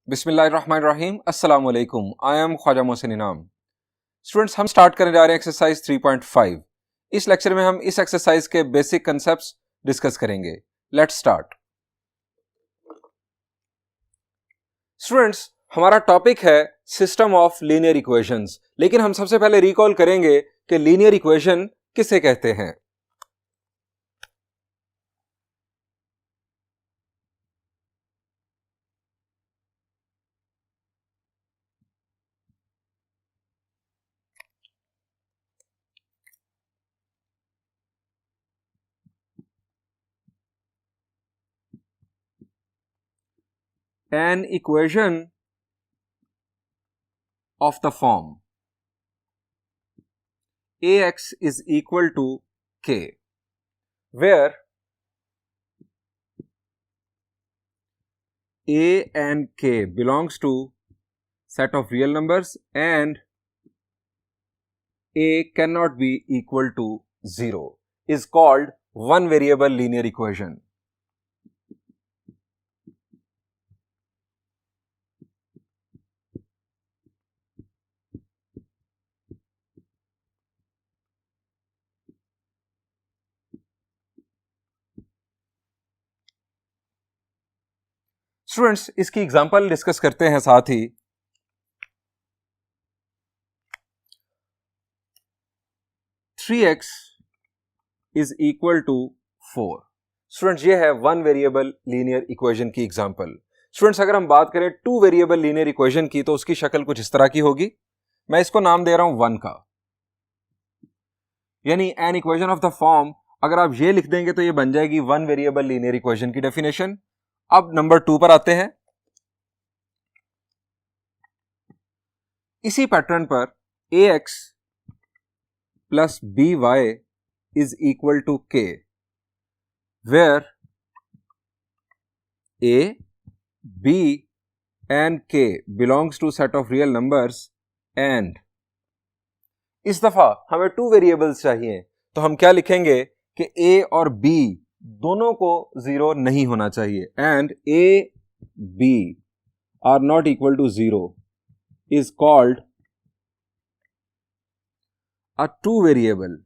बिस्मिल्लाहिर्रहमानिर्रहीम अस्सलाम वालेकुम। आई एम ख्वाजा मोहसिन इनाम। स्टूडेंट्स, हम स्टार्ट करने जा रहे हैं एक्सरसाइज 3.5। इस लेक्चर में हम इस एक्सरसाइज के बेसिक कंसेप्ट्स डिस्कस करेंगे। Let's start. स्टूडेंट्स, हमारा टॉपिक है सिस्टम ऑफ लीनियर इक्वेशंस, लेकिन हम सबसे पहले रिकॉल करेंगे कि लीनियर इक्वेशन किसे कहते हैं। An equation of the form ax is equal to k, where a and k belongs to set of real numbers and a cannot be equal to 0 is called one variable linear equation. Students, इसकी example discuss करते हैं साथ ही। 3x is equal to 4। Students, ये है one variable linear equation की example. Students, अगर हम बात करें टू वेरिएबल लीनियर इक्वेशन की तो उसकी शक्ल कुछ इस तरह की होगी। मैं इसको नाम दे रहा हूं वन का, यानी N equation of the form. अगर आप ये लिख देंगे तो ये बन जाएगी वन वेरिएबल लीनियर इक्वेशन की डेफिनेशन। अब नंबर 2 पर आते हैं। इसी पैटर्न पर ax plus by is equal to k, where a, b and k belongs to set of real numbers and इस दफा हमें टू वेरिएबल्स चाहिए, तो हम क्या लिखेंगे कि a और b दोनों को 0 नहीं होना चाहिए and a, b are not equal to 0 is called a two variable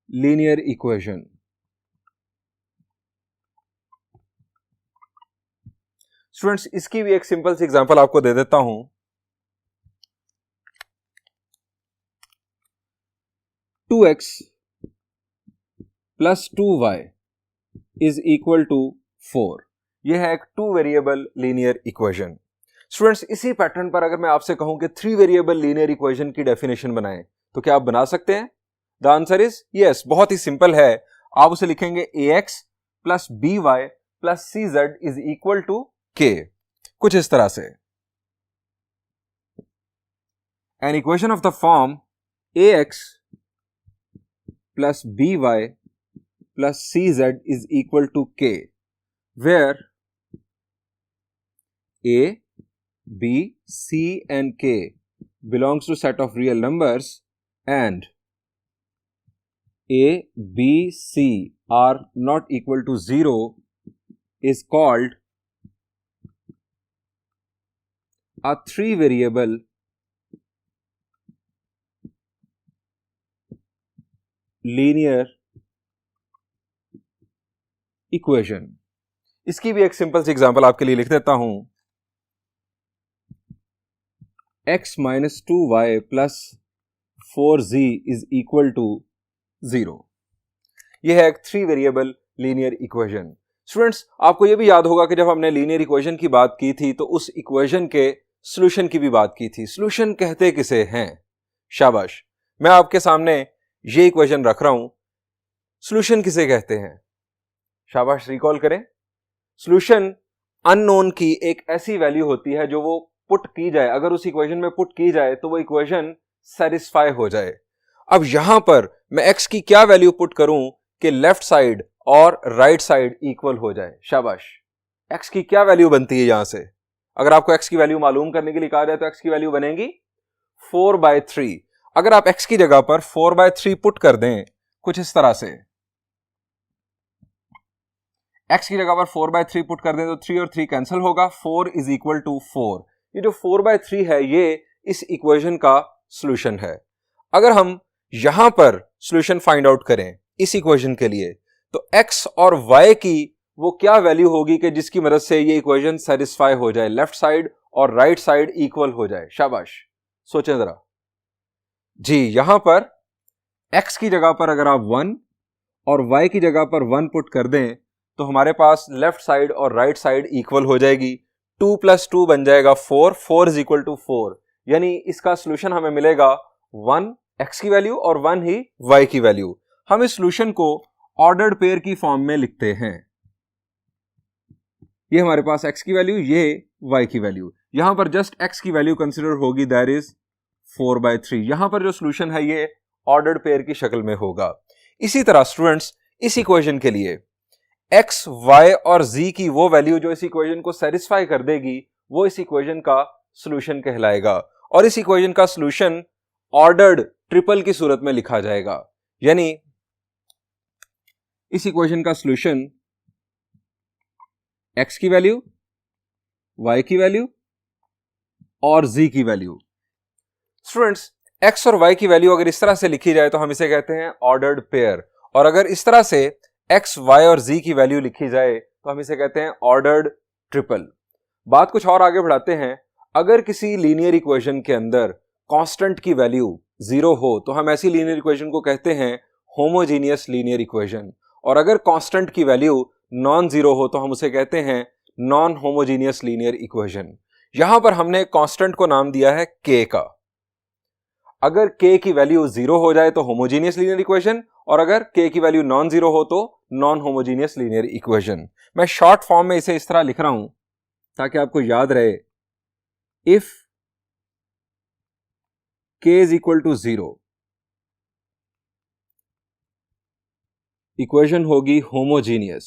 linear equation. Students, इसकी भी एक सिंपल सी एग्जांपल आपको दे देता हूं। 2x plus 2y is equal to 4। यह है एक two variable linear equation. Students, इसी पैटर्न पर अगर मैं आपसे कहूं कि थ्री वेरिएबल लीनियर इक्वेशन की डेफिनेशन बनाएं, तो क्या आप बना सकते हैं? The answer is yes. बहुत ही सिंपल है। आप उसे लिखेंगे ax plus by plus cz is equal to k, कुछ इस तरह से। An equation of the form ax plus by plus cz is equal to k, where a, b, c and k belongs to set of real numbers and a, b, c are not equal to 0 is called a three variable linear equation। इसकी भी एक simple सी example आपके लिए लिख देता हूं। x minus 2y plus 4z is equal to 0। यह है एक three variable linear equation. Students, आपको यह भी याद होगा कि जब हमने लीनियर इक्वेशन की बात की थी तो उस इक्वेशन के सॉल्यूशन की भी बात की थी। सॉल्यूशन कहते किसे हैं? शाबाश, मैं आपके सामने ये इक्वेशन रख रहा हूं। सॉल्यूशन किसे कहते हैं? शाबाश, रिकॉल करें। सॉल्यूशन अननोन की एक ऐसी वैल्यू होती है जो वो पुट की जाए, अगर उस इक्वेशन में पुट की जाए तो वो इक्वेशन सेटिस्फाई हो जाए। अब यहां पर मैं x की क्या वैल्यू पुट करूं कि लेफ्ट साइड और राइट साइड इक्वल हो जाए? शाबाश, x की क्या वैल्यू बनती है यहां से? अगर आपको x की वैल्यू मालूम करने के लिए कहा जाए तो x की वैल्यू बनेगी 4/3। अगर आप x की जगह पर 4/3 पुट कर दें कुछ इस तरह से, x की जगह पर 4/3 पुट कर दें तो 3 और 3 कैंसिल होगा, 4 इज इक्वल टू 4। ये जो 4/3 है ये इस इक्वेशन का सॉल्यूशन है। अगर हम यहां पर सॉल्यूशन फाइंड आउट करें इस इक्वेशन के लिए तो x और y की वो क्या वैल्यू होगी कि जिसकी मदद से ये इक्वेशन सेटिस्फाई हो जाए, लेफ्ट साइड और राइट साइड इक्वल हो जाए। शाबाश, सोचें जरा जी। यहां पर x की जगह पर अगर आप 1 और y की जगह पर 1 पुट कर दें तो हमारे पास लेफ्ट साइड और राइट साइड इक्वल हो जाएगी। 2 + 2 बन जाएगा 4, 4 इज इक्वल टू 4। यानी इसका सॉल्यूशन हमें मिलेगा 1 x की वैल्यू और 1 ही y की वैल्यू। हम इस सॉल्यूशन को ऑर्डर्ड पेयर की फॉर्म में लिखते हैं। ये हमारे पास x की वैल्यू, ये y की वैल्यू। यहां पर जस्ट x की वैल्यू कंसीडर होगी, दैट इज 4/3। यहां पर जो सॉल्यूशन है ये ऑर्डर्ड पेयर की शक्ल में होगा। इसी तरह स्टूडेंट्स इस इक्वेशन के लिए x, y और z की वो वैल्यू जो इस इक्वेशन को सेटिस्फाई कर देगी वो इस इक्वेशन का सॉल्यूशन कहलाएगा। और इस इक्वेशन का सॉल्यूशन ऑर्डर्ड ट्रिपल की सूरत में लिखा जाएगा। यानी इस इक्वेशन का सॉल्यूशन x की वैल्यू, y की वैल्यू और z की वैल्यू। स्टूडेंट्स x और y की वैल्यू अगर इस तरह से लिखी जाए तो हम इसे कहते हैं ऑर्डर्ड पेयर, और अगर इस तरह से x, y और z की वैल्यू लिखी जाए तो हम इसे कहते हैं ऑर्डर्ड ट्रिपल। बात कुछ और आगे बढ़ाते हैं। अगर किसी लीनियर इक्वेशन के अंदर कांस्टेंट की वैल्यू 0 हो तो हम ऐसी लीनियर इक्वेशन को कहते हैं होमोजीनियस लीनियर इक्वेशन, और अगर कांस्टेंट की वैल्यू नॉन जीरो हो तो हम उसे कहते हैं नॉन होमोजीनियस लीनियर इक्वेशन। यहां पर हमने कांस्टेंट को नाम दिया है k का। अगर k की वैल्यू 0 हो जाए तो होमोजीनियस लीनियर इक्वेशन, और अगर k की वैल्यू नॉन जीरो हो तो नॉन होमोजीनियस लीनियर इक्वेशन। मैं शॉर्ट फॉर्म में इसे इस तरह लिख रहा हूं ताकि आपको याद रहे। If k is equal to 0, equation होगी homogeneous.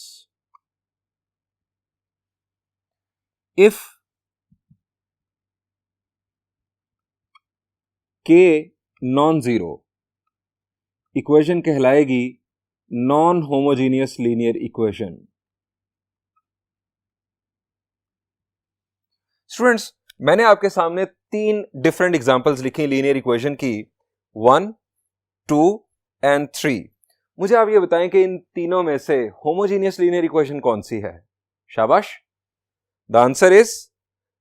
If k non zero, equation कहलाएगी non homogeneous linear equation. Students मैंने आपके सामने 3 डिफरेंट एग्जांपल्स लिखी लीनियर इक्वेशन की, 1, 2 एंड 3। मुझे आप ये बताएं कि इन तीनों में से होमोजीनियस लीनियर इक्वेशन कौन सी है? शाबाश, the answer is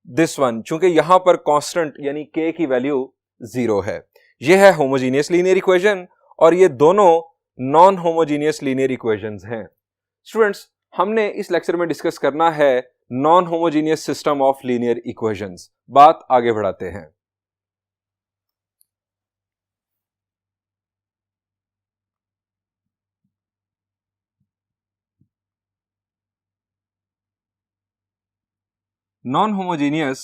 this one. चूंकि यहां पर कांस्टेंट यानी k की वैल्यू 0 है। यह है होमोजीनियस लीनियर इक्वेशन, और ये दोनों नॉन होमोजीनियस लीनियर इक्वेशंस हैं। स्टूडेंट्स हमने इस लेक्चर में डिस्कस करना है non homogeneous system of linear equations. बात आगे बढ़ाते हैं। Non homogeneous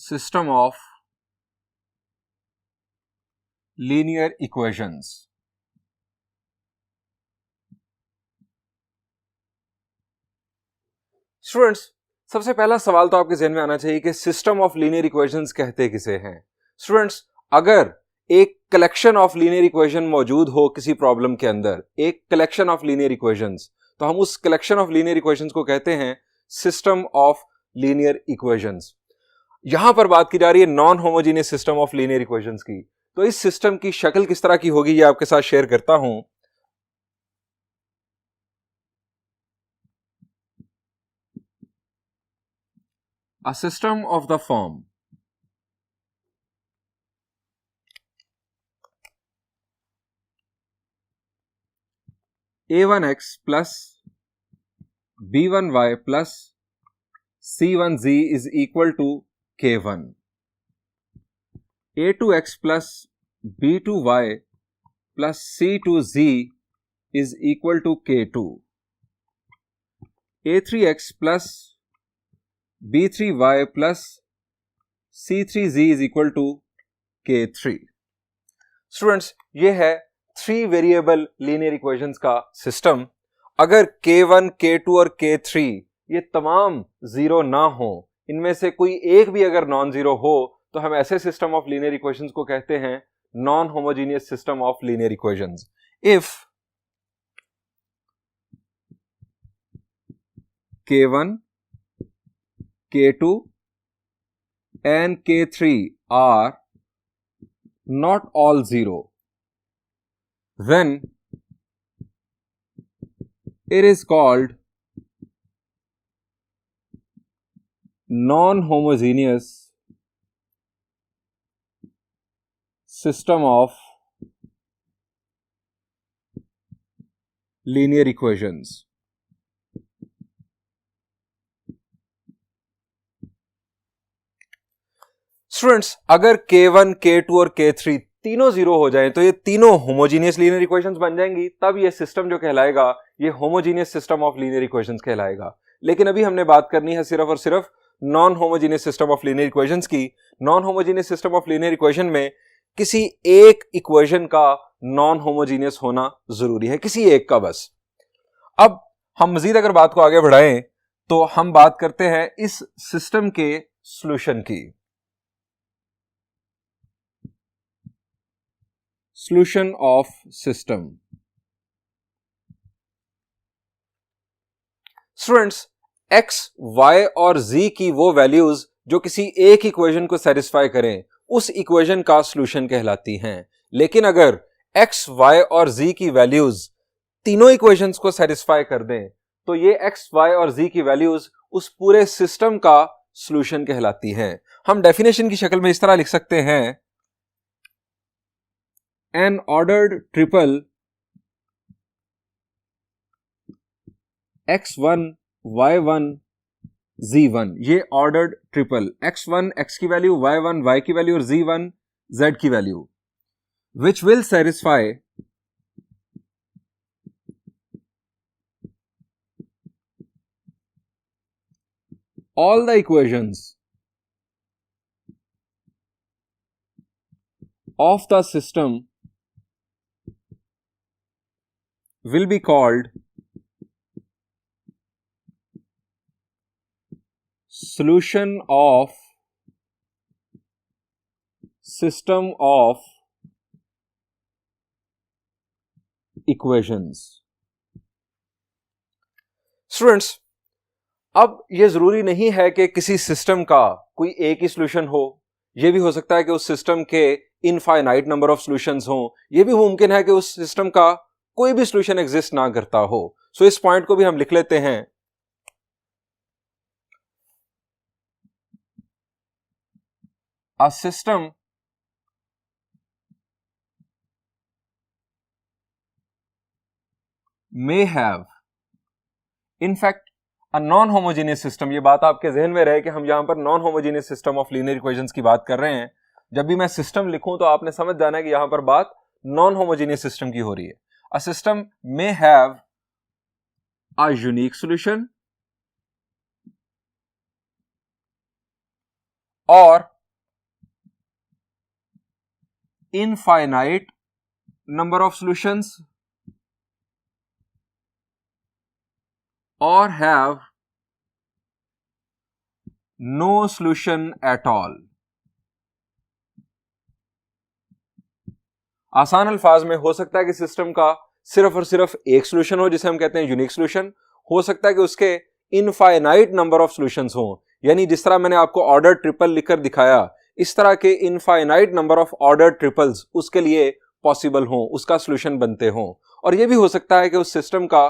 system of linear equations. Students सबसे पहला सवाल तो आपके जहन में आना चाहिए कि सिस्टम ऑफ लीनियर इक्वेशंस कहते किसे हैं। स्टूडेंट्स अगर एक कलेक्शन ऑफ लीनियर इक्वेशन मौजूद हो किसी प्रॉब्लम के अंदर, एक कलेक्शन ऑफ लीनियर इक्वेशंस, तो हम उस कलेक्शन ऑफ लीनियर इक्वेशंस को कहते हैं सिस्टम ऑफ लीनियर इक्वेशंस। यहां पर बात की जा रही है non homogeneous system of linear equations की। तो इस सिस्टम की शक्ल किस तरह की होगी ये आपके साथ शेयर करता हूं। A system of the form a1x plus b1y plus c1z is equal to k1, a2x plus b2y plus c2z is equal to k2, a3x plus b3y plus c3z is equal to k3। Students ये है 3 variable linear equations का system. अगर k1, k2 और k3 ये तमाम zero ना हो, इनमें से कोई एक भी अगर नॉन जीरो हो तो हम ऐसे सिस्टम ऑफ लीनियर इक्वेशंस को कहते हैं non homogeneous system of linear equations. If K1, K2 and K3 are not all 0, then it is called non-homogeneous system of linear equations. Students, अगर K1, K2 और K3 तीनों 0 हो जाएं तो ये तीनों होमोजीनियस लीनियर इक्वेशंस बन जाएंगी, तब ये सिस्टम जो कहलाएगा ये homogeneous system of linear equations कहलाएगा। लेकिन अभी हमने बात करनी है सिर्फ और सिर्फ non homogeneous system of linear equations की। Non homogeneous system of linear equation में किसी एक इक्वेशन का नॉन होमोजीनियस होना जरूरी है, किसी एक का बस। अब हम मजीद अगर बात को आगे बढ़ाएं तो हम बात करते हैं इस सिस्टम के सॉल्यूशन की। Solution of system. Students, x, y और z की वो वैल्यूज जो किसी एक इक्वेशन को सेटिस्फाई करें उस इक्वेशन का सॉल्यूशन कहलाती हैं। लेकिन अगर x, y और z की वैल्यूज तीनों इक्वेशंस को सेटिस्फाई कर दें तो ये x, y और z की वैल्यूज उस पूरे सिस्टम का सॉल्यूशन कहलाती हैं। हम डेफिनेशन की शक्ल में इस तरह लिख सकते हैं, an ordered triple x1, y1, z1, ये ऑर्डर्ड ट्रिपल x1 x की वैल्यू, y1 y की वैल्यू और z1 z की value, which will satisfy all the equations of the system will be called solution of system of equations। Students, अब यह जरूरी नहीं है कि किसी सिस्टम का कोई एक ही सॉल्यूशन हो, यह भी हो सकता है कि उस सिस्टम के इनफाइनाइट नंबर ऑफ सॉल्यूशंस हों, यह भी मुमकिन है कि उस सिस्टम का कोई भी सॉल्यूशन एग्जिस्ट ना करता हो। सो इस पॉइंट को भी हम लिख लेते हैं, a system may have, in fact a non-homogeneous system। ये बात आपके जहन में रहे कि हम यहां पर non homogeneous system of linear equations की बात कर रहे हैं। जब भी मैं सिस्टम लिखूं तो आपने समझ जाना है कि यहां पर बात नॉन होमोजेनियस सिस्टम की हो रही है। A system may have a unique solution or infinite number of solutions or have no solution at all। आसान अल्फाज में हो सकता है कि सिस्टम का सिर्फ और सिर्फ एक सॉल्यूशन हो जिसे हम कहते हैं यूनिक सॉल्यूशन, हो सकता है कि उसके इनफाइनाइट नंबर ऑफ सॉल्यूशंस हो, यानी जिस तरह मैंने आपको ऑर्डर ट्रिपल लिखकर दिखाया इस तरह के infinite number of order triples उसके लिए पॉसिबल हो, उसका सॉल्यूशन बनते हो। और यह भी हो सकता है कि उस सिस्टम का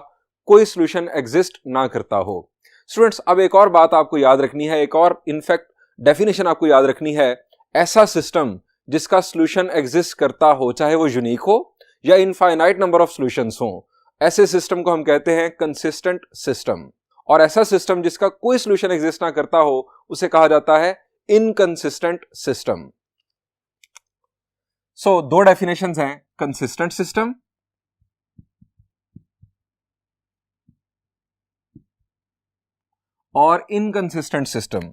कोई सॉल्यूशन एग्जिस्ट ना करता हो। स्टूडेंट्स, अब एक और बात आपको याद रखनी है, एक और इनफैक्ट डेफिनेशन आपको याद रखनी है। ऐसा सिस्टम जिसका सॉल्यूशन एग्जिस्ट करता हो, चाहे वो यूनिक हो या इनफाइनाइट नंबर ऑफ सॉल्यूशंस हो, ऐसे सिस्टम को हम कहते हैं कंसिस्टेंट सिस्टम। और ऐसा सिस्टम जिसका कोई सॉल्यूशन एग्जिस्ट ना करता हो उसे कहा जाता है इनकंसिस्टेंट सिस्टम। सो दो डेफिनेशंस हैं, कंसिस्टेंट सिस्टम और inconsistent system.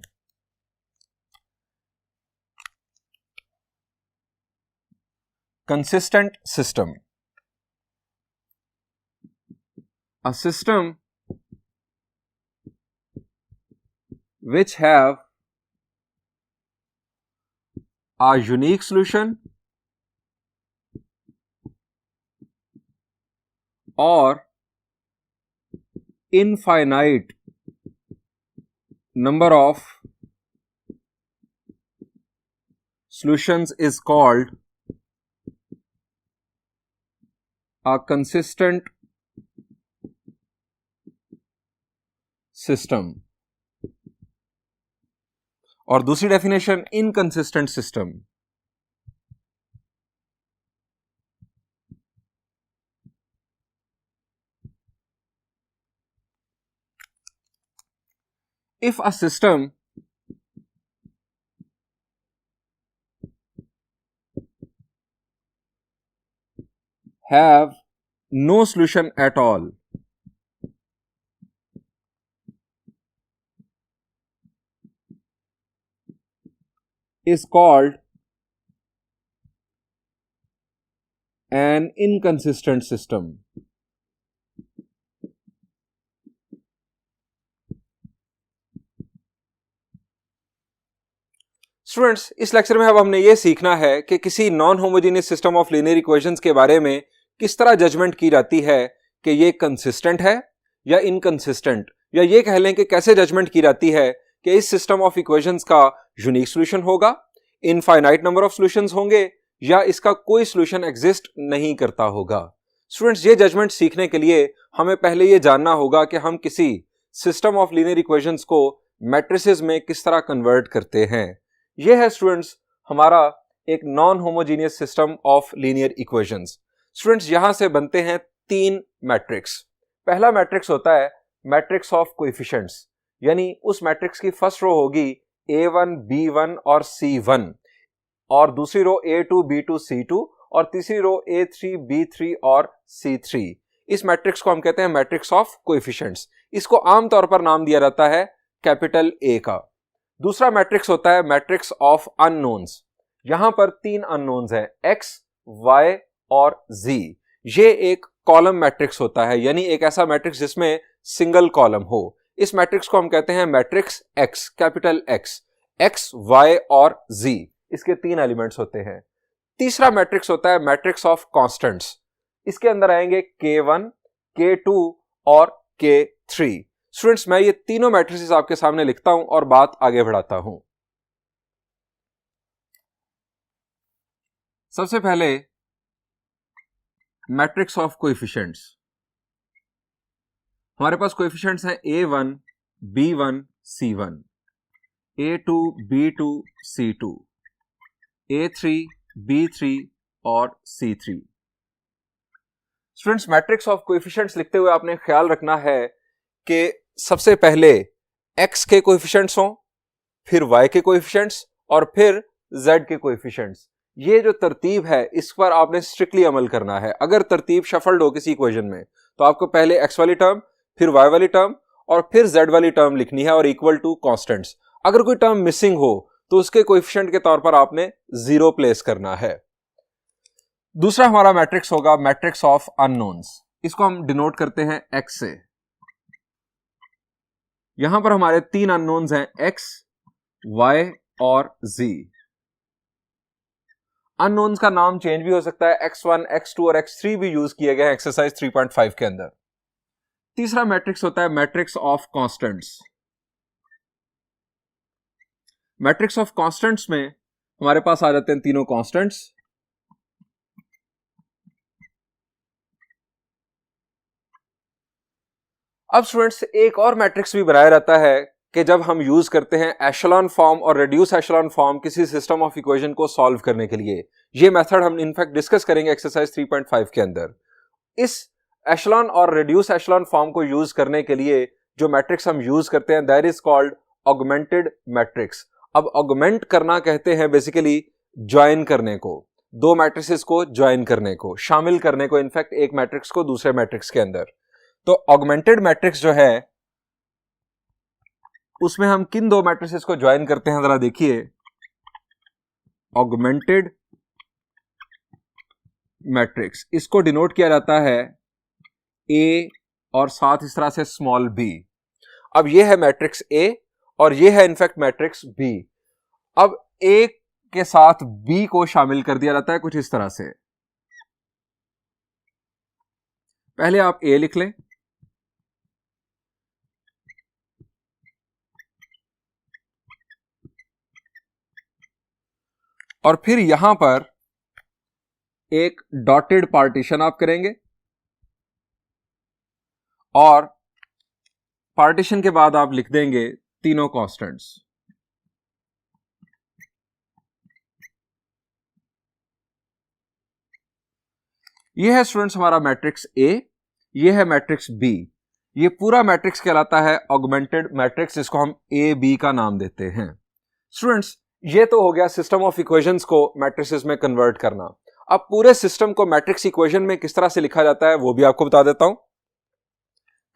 consistent system, a system which have a unique solution or infinite number of solutions is called a consistent system, और दूसरी definition inconsistent system. If a system have no solution at all, is called an inconsistent system. Students, इस lecture में अब हमने ये सीखना है कि किसी non homogeneous system of linear equations के बारे में किस तरह जजमेंट की जाती है कि ये कंसिस्टेंट है या इनकंसिस्टेंट, या ये कह लें कि कैसे जजमेंट की जाती है कि इस सिस्टम ऑफ इक्वेशंस का यूनिक सॉल्यूशन होगा, इनफाइनाइट नंबर ऑफ सॉल्यूशंस होंगे, या इसका कोई सॉल्यूशन एग्जिस्ट नहीं करता होगा। स्टूडेंट्स, ये जजमेंट सीखने के लिए हमें पहले ये जानना होगा कि हम किसी सिस्टम ऑफ लीनियर इक्वेशंस को मैट्रिसेस में किस तरह कन्वर्ट करते हैं। यह है स्टूडेंट्स हमारा एक non homogeneous system of linear equations. Students, यहां से बनते हैं तीन मैट्रिक्स। पहला मैट्रिक्स होता है मैट्रिक्स ऑफ कोएफिशिएंट्स, यानी उस मैट्रिक्स की फर्स्ट रो होगी A1, B1 और C1, और दूसरी रो A2, B2, C2, और तीसरी रो A3, B3 और C3। इस मैट्रिक्स को हम कहते हैं मैट्रिक्स ऑफ कोएफिशिएंट्स। इसको आमतौर पर नाम दिया जाता है कैपिटल A का। दूसरा मैट्रिक्स होता है मैट्रिक्स ऑफ अननोन्स। यहां पर तीन अननोन्स हैं, X, Y और Z। ये एक कॉलम मैट्रिक्स होता है, यानी एक ऐसा मैट्रिक्स जिसमें सिंगल कॉलम हो। इस मैट्रिक्स को हम कहते हैं matrix X, capital X। X, Y और Z, इसके तीन एलिमेंट्स होते हैं। तीसरा मैट्रिक्स होता है मैट्रिक्स ऑफ कांस्टेंट्स। इसके अंदर आएंगे K1, K2 और K3। स्टूडेंट्स, मैं ये तीनों मैट्रिसेस आपके सामने लिखता हूं और बात आगे बढ़ाता हूं। सबसे पहले मैट्रिक्स ऑफ कोएफिशिएंट्स। हमारे पास कोएफिशिएंट्स हैं A1, B1, C1, A2, B2, C2, A3, B3 और C3। Students, matrix of coefficients लिखते हुए आपने ख्याल रखना है कि सबसे पहले X के कोएफिशिएंट्स हों, फिर Y के कोएफिशिएंट्स और फिर Z के कोएफिशिएंट्स। ये जो तरतीब है इस पर आपने स्ट्रिक्टली अमल करना है। अगर तरतीब शफल्ड हो किसी इक्वेशन में तो आपको पहले X वाली टर्म, फिर Y वाली टर्म और फिर Z वाली टर्म लिखनी है, और इक्वल टू कांस्टेंट्स। अगर कोई टर्म मिसिंग हो तो उसके कोएफिशिएंट के तौर पर आपने 0 प्लेस करना है। दूसरा हमारा मैट्रिक्स होगा मैट्रिक्स ऑफ अननोन्स। इसको हम डिनोट करते हैं X से। यहां पर हमारे तीन अननोन्स हैं, X, Y और Z। अननोन्स का नाम चेंज भी हो सकता है, X1, X2 और X3 भी यूज किए गए हैं एक्सरसाइज 3.5 के अंदर। तीसरा मैट्रिक्स होता है matrix of constants. Matrix of constants में हमारे पास आ जाते हैं तीनों कांस्टेंट्स। अब स्टूडेंट्स, एक और मैट्रिक्स भी बनाया जाता है कि जब हम यूज करते हैं एशेलॉन फॉर्म और रिड्यूस एशेलॉन फॉर्म किसी सिस्टम ऑफ इक्वेशन को सॉल्व करने के लिए। ये मेथड हम इनफैक्ट डिस्कस करेंगे एक्सरसाइज 3.5 के अंदर। इस एशेलॉन और रिड्यूस एशेलॉन फॉर्म को यूज करने के लिए जो मैट्रिक्स हम यूज करते हैं that is called augmented matrix. अब ऑगमेंट करना कहते हैं बेसिकली ज्वाइन करने को, दो मैट्रिसेस को ज्वाइन करने को, शामिल करने को, इनफैक्ट एक मैट्रिक्स को दूसरे मैट्रिक्स के अंदर। तो ऑगमेंटेड मैट्रिक्स जो है उसमें हम किन दो मैट्रिसेस को ज्वाइन करते हैं जरा देखिए। ऑगमेंटेड मैट्रिक्स, इसको डिनोट किया जाता है A और साथ इस तरह से स्मॉल b। अब ये है मैट्रिक्स A और ये है इनफैक्ट मैट्रिक्स B। अब A के साथ B को शामिल कर दिया जाता है कुछ इस तरह से। पहले आप A लिख लें, और फिर यहां पर एक डॉटेड पार्टीशन आप करेंगे और पार्टीशन के बाद आप लिख देंगे तीनों कांस्टेंट्स। ये है स्टूडेंट्स हमारा मैट्रिक्स ए, ये है मैट्रिक्स बी। ये पूरा मैट्रिक्स कहलाता है ऑगमेंटेड मैट्रिक्स, जिसको हम ए बी का नाम देते हैं। स्टूडेंट्स ये तो हो गया सिस्टम ऑफ इक्वेशंस को मैट्रिसेस में कन्वर्ट करना। अब पूरे सिस्टम को मैट्रिक्स इक्वेशन में किस तरह से लिखा जाता है वो भी आपको बता देता हूं।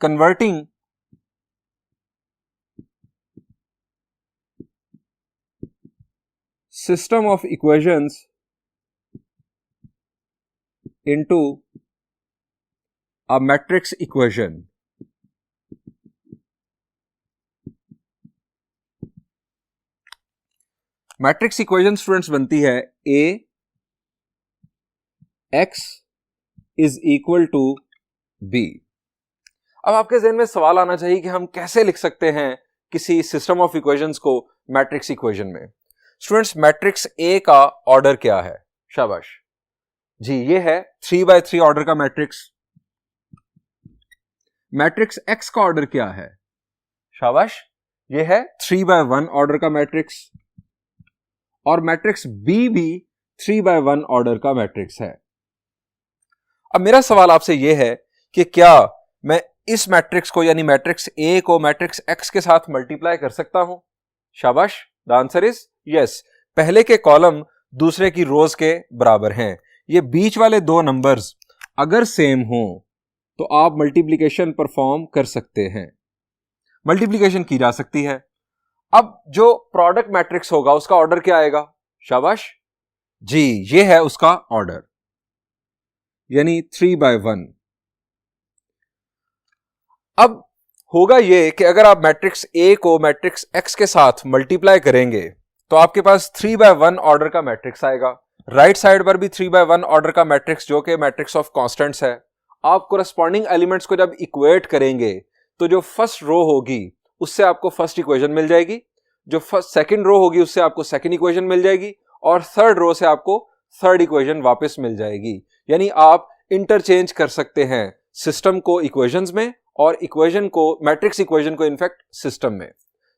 Converting system of equations into a matrix equation। Matrix equation students बनती है a x is equal to b। अब आपके जहन में सवाल आना चाहिए कि हम कैसे लिख सकते हैं किसी सिस्टम ऑफ इक्वेशंस को मैट्रिक्स इक्वेशन में। स्टूडेंट्स मैट्रिक्स a का ऑर्डर क्या है? शाबाश जी, ये है 3x3 ऑर्डर का मैट्रिक्स। मैट्रिक्स x का ऑर्डर क्या है? शाबाश, ये है 3x1 ऑर्डर का मैट्रिक्स। और मैट्रिक्स b भी 3x1 ऑर्डर का मैट्रिक्स है। अब मेरा सवाल आपसे यह है कि क्या मैं इस मैट्रिक्स को यानी मैट्रिक्स a को मैट्रिक्स x के साथ मल्टीप्लाई कर सकता हूं? शाबाश, द आंसर इज यस। पहले के कॉलम दूसरे की रोज के बराबर हैं। ये बीच वाले दो नंबर्स अगर सेम हो तो आप मल्टीप्लिकेशन परफॉर्म कर सकते हैं, मल्टीप्लिकेशन की जा सकती है। अब जो प्रोडक्ट मैट्रिक्स होगा उसका ऑर्डर क्या आएगा? शाबाश जी, ये है उसका ऑर्डर, यानी 3x1। अब होगा ये कि अगर आप मैट्रिक्स ए को मैट्रिक्स एक्स के साथ मल्टीप्लाई करेंगे तो आपके पास 3x1 ऑर्डर का मैट्रिक्स आएगा। राइट साइड पर भी 3x1 ऑर्डर का मैट्रिक्स जो कि मैट्रिक्स ऑफ कांस्टेंट्स है। आप कोरेस्पॉन्डिंग एलिमेंट्स को जब इक्वेट करेंगे तो जो फर्स्ट रो होगी उससे आपको फर्स्ट इक्वेशन मिल जाएगी, जो फर्स्ट सेकंड रो होगी उससे आपको सेकंड इक्वेशन मिल जाएगी और थर्ड रो से आपको थर्ड इक्वेशन वापस मिल जाएगी। यानी आप इंटरचेंज कर सकते हैं सिस्टम को इक्वेशंस में और इक्वेशन को मैट्रिक्स इक्वेशन को इनफैक्ट सिस्टम में।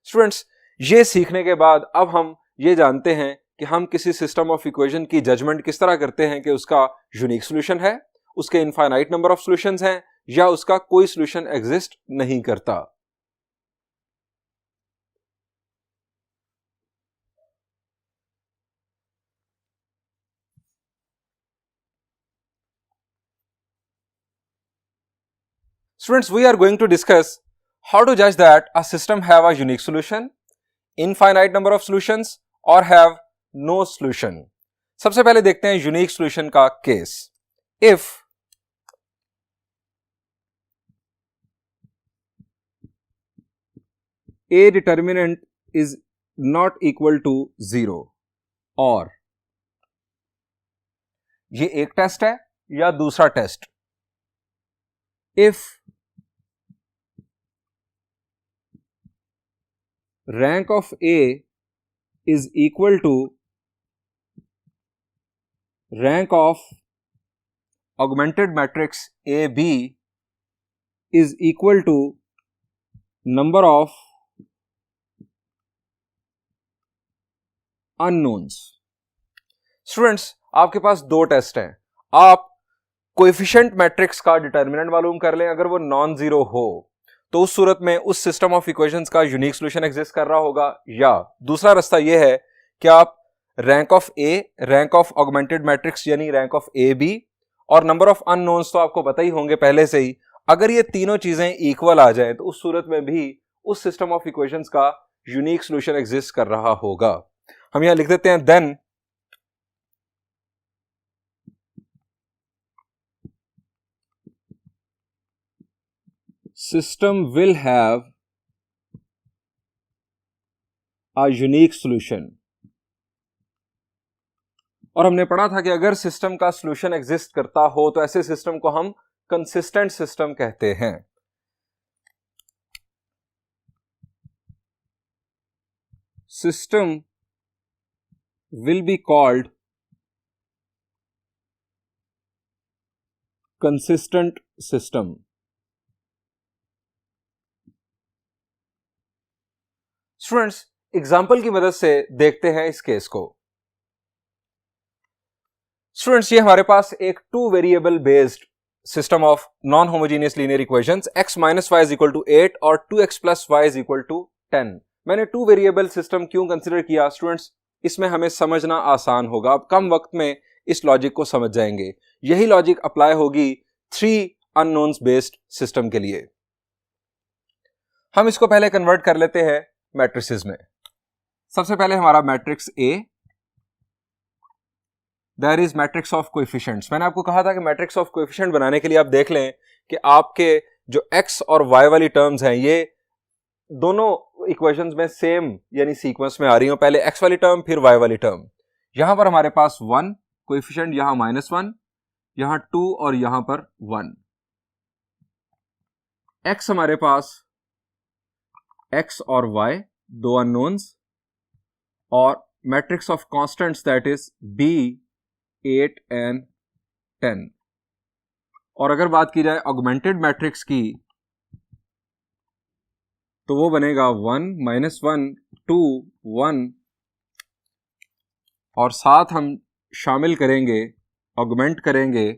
स्टूडेंट्स ये सीखने के बाद अब हम ये जानते हैं कि हम किसी सिस्टम ऑफ इक्वेशन की जजमेंट किस तरह करते हैं कि उसका यूनिक सॉल्यूशन है, उसके इनफाइनाइट नंबर ऑफ सॉल्यूशंस हैं या उसका कोई सॉल्यूशन एग्जिस्ट नहीं करता। Students, we are going to discuss how to judge that a system have a unique solution, infinite number of solutions or have no solution। सबसे पहले देखते हैं यूनिक सॉल्यूशन का case. If a determinant is not equal to 0 और ये एक test है या दूसरा test, if rank of A is equal to rank of augmented matrix AB is equal to number of unknowns। Students आपके पास दो test हैं। आप कोएफिशिएंट मैट्रिक्स का डिटर्मिनेंट मालूम कर लें, अगर वो नॉन जीरो हो तो उस सूरत में उस सिस्टम ऑफ इक्वेशंस का यूनिक सॉल्यूशन एग्जिस्ट कर रहा होगा। या दूसरा रास्ता यह है कि आप rank of A, rank of augmented matrix यानी रैंक ऑफ ए बी और नंबर ऑफ अननोन्स तो आपको पता ही होंगे पहले से ही, अगर ये तीनों चीजें इक्वल आ जाए तो उस सूरत में भी उस सिस्टम ऑफ इक्वेशंस का यूनिक सॉल्यूशन एग्जिस्ट कर रहा होगा। हम यहां लिख देते हैं then system will have a unique solution। और हमने पढ़ा था कि अगर सिस्टम का सॉल्यूशन एग्जिस्ट करता हो तो ऐसे सिस्टम को हम कंसिस्टेंट सिस्टम कहते हैं। System will be called consistent system. Students, example की मदद से देखते हैं इस केस को। स्टूडेंट्स, ये हमारे पास एक two variable based system of non homogeneous linear equations x minus Y is equal to 8 और 2x plus Y is equal to 10। मैंने टू वेरिएबल सिस्टम क्यों कंसिडर किया स्टूडेंट्स? इसमें हमें समझना आसान होगा। अब कम वक्त में इस लॉजिक को समझ जाएंगे। यही लॉजिक अप्लाई होगी थ्री अननोन्स बेस्ड सिस्टम के लिए। हम इसको पहले कन्वर्ट कर लेते हैं मैट्रिसेस में। सबसे पहले हमारा matrix A, that is matrix of coefficients. मैंने आपको कहा था कि मैट्रिक्स ऑफ कोएफिशिएंट बनाने के लिए आप देख लें कि आपके जो x और y वाली टर्म्स हैं ये दोनों इक्वेशंस में सेम यानी सीक्वेंस में आ रही हो। पहले x वाली टर्म फिर y वाली टर्म। यहां पर हमारे पास 1 कोएफिशिएंट, यहां -1, यहां 2 और यहां पर 1। x हमारे पास x और y दो अननोन्स और matrix of constants that is b 8 and 10। और अगर बात की जाए ऑगमेंटेड मैट्रिक्स की तो वो बनेगा 1 -1 2 1 और साथ हम शामिल करेंगे, ऑगमेंट करेंगे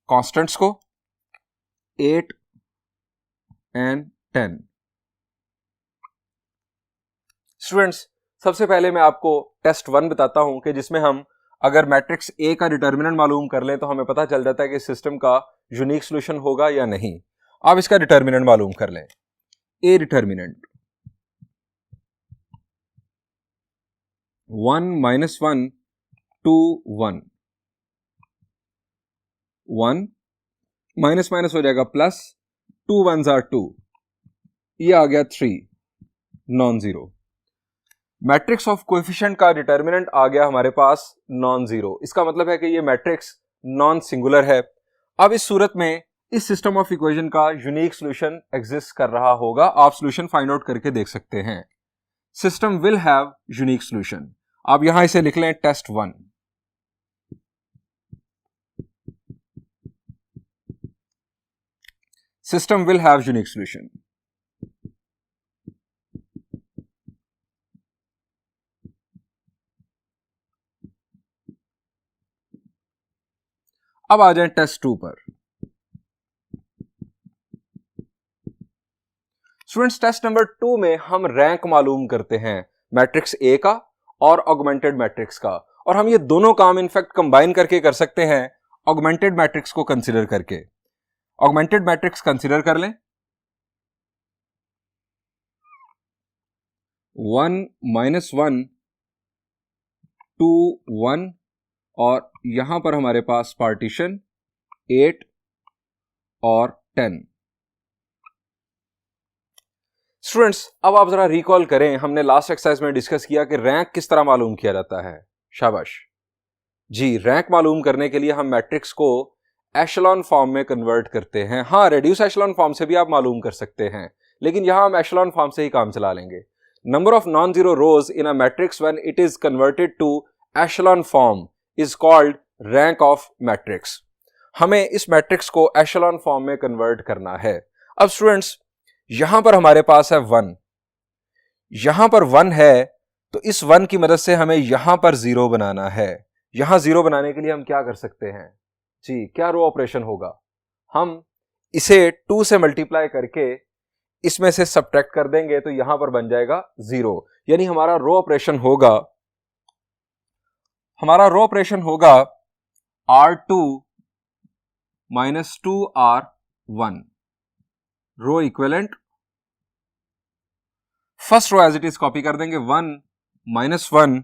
कांस्टेंट्स को 8 and 10। स्टूडेंट्स, सबसे पहले मैं आपको टेस्ट 1 बताता हूं कि जिसमें हम अगर मैट्रिक्स A का डिटर्मिनेंट मालूम कर लें तो हमें पता चल जाता है कि सिस्टम का यूनिक सॉल्यूशन होगा या नहीं। आप इसका डिटर्मिनेंट मालूम कर लें। A डिटर्मिनेंट 1 -1 2 1 1 माइनस माइनस हो जाएगा प्लस, 2 1s are 2, ये आ गया 3 non zero. Matrix of coefficient का डिटर्मिनेंट आ गया हमारे पास नॉन जीरो। इसका मतलब है कि ये मैट्रिक्स नॉन सिंगुलर है। अब इस सूरत में इस सिस्टम ऑफ इक्वेशन का यूनिक सॉल्यूशन एग्जिस्ट कर रहा होगा। आप सॉल्यूशन फाइंड आउट करके देख सकते हैं। System will have unique solution. आप यहां इसे लिख लें test 1। System will have unique solution. अब आ जाएं टेस्ट 2 पर। स्टूडेंट्स, टेस्ट नंबर 2 में हम रैंक मालूम करते हैं मैट्रिक्स A का और ऑगमेंटेड मैट्रिक्स का, और हम ये दोनों काम इनफैक्ट कंबाइन करके कर सकते हैं ऑगमेंटेड मैट्रिक्स को कंसीडर करके। ऑगमेंटेड मैट्रिक्स कंसीडर कर लें 1 -1 2 1 और यहां पर हमारे पास पार्टीशन 8 और 10। स्टूडेंट्स, अब आप जरा रिकॉल करें, हमने लास्ट एक्सरसाइज में डिस्कस किया कि रैंक किस तरह मालूम किया जाता है। शाबाश जी, रैंक मालूम करने के लिए हम मैट्रिक्स को एशेलॉन फॉर्म में कन्वर्ट करते हैं। हाँ, रेड्यूस एशेलॉन फॉर्म से भी आप मालूम कर सकते हैं, लेकिन यहां हम एशेलॉन फॉर्म से ही काम चला लेंगे। Number of non zero rows in a matrix when it is converted to echelon form is called rank of matrix. हमें इस मैट्रिक्स को एशेलॉन फॉर्म में कन्वर्ट करना है। अब स्टूडेंट्स, यहां पर हमारे पास है 1, यहां पर 1 है, तो इस 1 की मदद से हमें यहां पर 0 बनाना है। यहां 0 बनाने के लिए हम क्या कर सकते हैं जी? क्या रो ऑपरेशन होगा? हम इसे 2 से मल्टीप्लाई करके इसमें से सब्ट्रैक्ट कर देंगे तो यहां पर बन जाएगा 0। यानी हमारा रो ऑपरेशन होगा R2 - 2R1 row equivalent. First row as it is copy कर देंगे 1 -1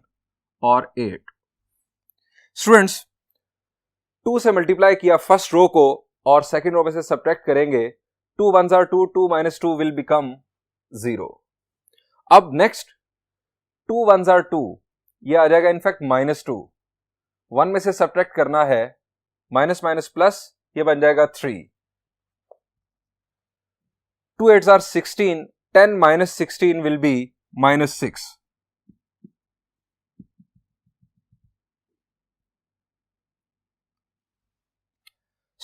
और 8। स्टूडेंट्स, 2 से मल्टीप्लाई किया फर्स्ट रो को और सेकंड रो में से सब्ट्रैक्ट करेंगे, 2 1s are 2, 2 - 2 विल बिकम 0। अब नेक्स्ट 2 1s are 2, ये आ जाएगा इनफैक्ट -2। 1 में से सब्ट्रैक्ट करना है, माइनस माइनस प्लस, ये बन जाएगा 3। 2 8s are 16, 10 - 16 will be -6।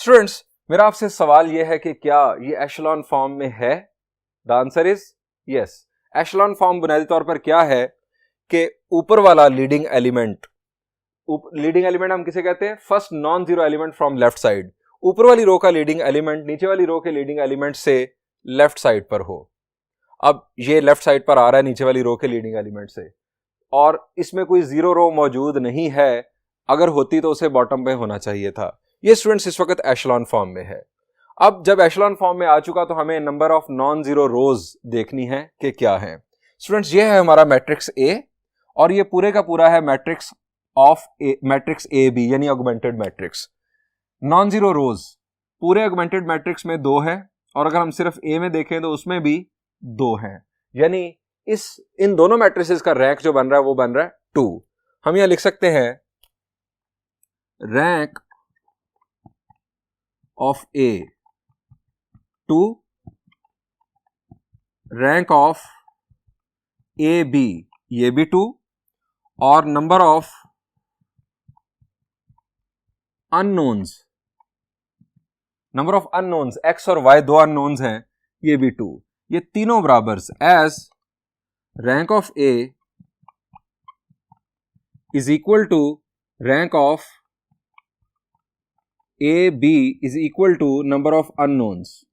Students, मेरा आपसे सवाल यह है कि क्या ये एशेलॉन फॉर्म में है? The answer is yes. Echelon form बुनियादी तौर पर क्या है कि ऊपर वाला लीडिंग एलिमेंट हम किसे कहते हैं? First non zero element from left side. ऊपर वाली रो का लीडिंग एलिमेंट नीचे वाली रो के लीडिंग एलिमेंट से लेफ्ट साइड पर हो। अब ये लेफ्ट साइड पर आ रहा है नीचे वाली रो के लीडिंग एलिमेंट से, और इसमें कोई जीरो रो मौजूद नहीं है। अगर होती तो उसे बॉटम पे होना चाहिए था। ये स्टूडेंट्स इस वक्त एशेलॉन फॉर्म में है। अब जब एशेलॉन फॉर्म में आ चुका तो हमें नंबर ऑफ नॉन जीरो रोज देखनी है कि क्या है। स्टूडेंट्स, ये है हमारा मैट्रिक्स ए, और ये पूरे का पूरा है मैट्रिक्स ए बी, यानी ऑगमेंटेड मैट्रिक्स। नॉन जीरो रोज पूरे ऑगमेंटेड मैट्रिक्स में 2 है, और अगर हम सिर्फ ए में देखें तो उसमें भी 2 हैं। यानी इन दोनों मैट्रिसेस का रैंक जो बन रहा है वो बन रहा है 2। हम यहां लिख सकते हैं rank of A 2, rank of A B ये भी 2, और नंबर ऑफ अननोन्स एक्स और वाई 2 अननोन्स हैं, ये भी 2। ये तीनों बराबर as rank of A is equal to rank of A B is equal to number of unknowns.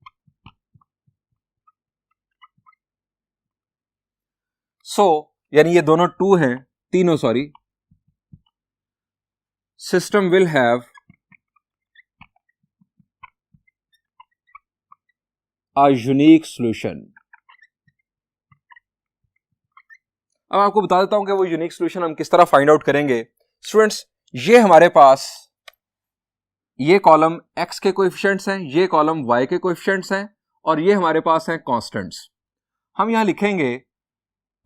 So यानी ये दोनों 2 हैं, तीनों sorry. System will have a unique solution। अब आपको बता देता हूं कि वो यूनिक सॉल्यूशन हम किस तरह फाइंड आउट करेंगे। स्टूडेंट्स, ये हमारे पास ये कॉलम x के कोएफिशिएंट्स हैं, ये कॉलम y के कोएफिशिएंट्स हैं, और ये हमारे पास हैं कांस्टेंट्स। हम यहां लिखेंगे,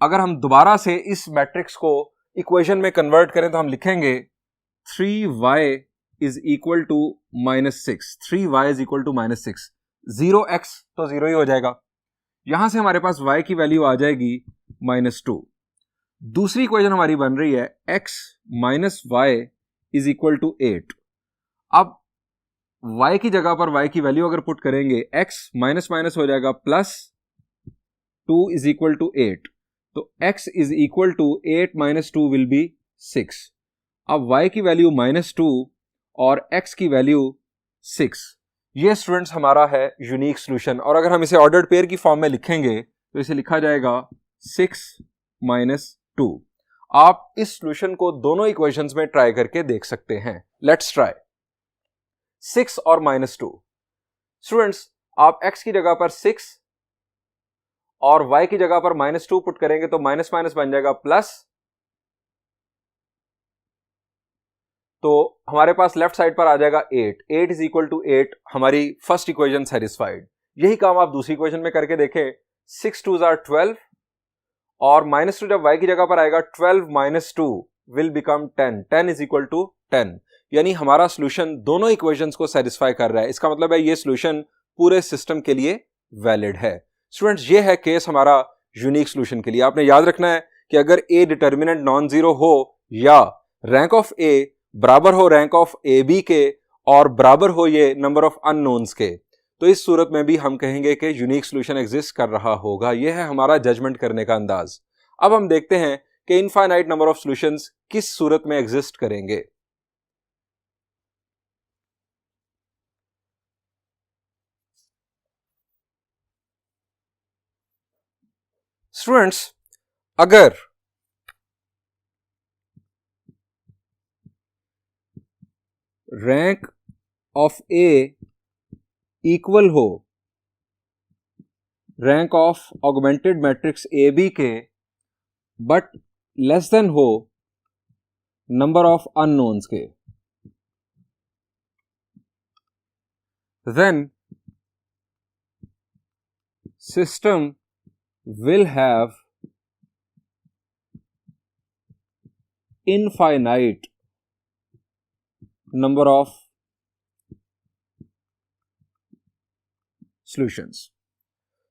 अगर हम दोबारा से इस मैट्रिक्स को इक्वेशन में कन्वर्ट करें तो हम लिखेंगे 3y is equal to -6। 3y is equal to -6। 0x तो 0 ही हो जाएगा। यहां से हमारे पास y की वैल्यू आ जाएगी -2। दूसरी इक्वेशन हमारी बन रही है x minus Y is equal to 8। अब y की जगह पर y की वैल्यू अगर पुट करेंगे, x माइनस माइनस हो जाएगा +2 इज इक्वल टू 8। तो x is equal to 8 minus 2 will be 6। अब y की वैल्यू -2 और x की वैल्यू 6। ये स्टूडेंट्स हमारा है यूनिक सॉल्यूशन। और अगर हम इसे ऑर्डर्ड पेयर की फॉर्म में लिखेंगे तो इसे लिखा जाएगा 6 - 2। आप इस सॉल्यूशन को दोनों इक्वेशंस में ट्राई करके देख सकते हैं। लेट्स ट्राई 6 और -2। स्टूडेंट्स, आप x की जगह पर 6 और y की जगह पर -2 पुट करेंगे तो माइनस माइनस बन जाएगा प्लस। तो हमारे पास लेफ्ट साइड पर आ जाएगा 8। 8 इज इक्वल टू 8। हमारी फर्स्ट इक्वेशन सेटिस्फाइड। यही काम आप दूसरी इक्वेशन में करके देखें। 6 2s are 12, और -2 जब y की जगह पर आएगा 12 - 2 will become 10। 10 is equal to 10। यानी हमारा सॉल्यूशन दोनों इक्वेशंस को सेटिस्फाई कर रहा है। इसका मतलब है ये सॉल्यूशन पूरे सिस्टम के लिए वैलिड है। स्टूडेंट्स, ये है केस हमारा यूनिक सॉल्यूशन के लिए। आपने याद रखना है कि अगर ए डिटर्मिनेंट नॉन जीरो हो या रैंक ऑफ ए बराबर हो रैंक ऑफ ए बी के और बराबर हो ये नंबर ऑफ अननोन्स के, तो इस सूरत में भी हम कहेंगे कि यूनिक सॉल्यूशन एग्जिस्ट कर रहा होगा। यह है हमारा जजमेंट करने का अंदाज। अब हम देखते हैं कि इनफाइनाइट नंबर ऑफ सॉल्यूशंस किस सूरत में एग्जिस्ट करेंगे। स्टूडेंट्स, अगर रैंक ऑफ ए इक्वल हो rank of augmented matrix A B के, बट लेस देन हो नंबर ऑफ अननोन्स के, then system will have infinite number of solutions.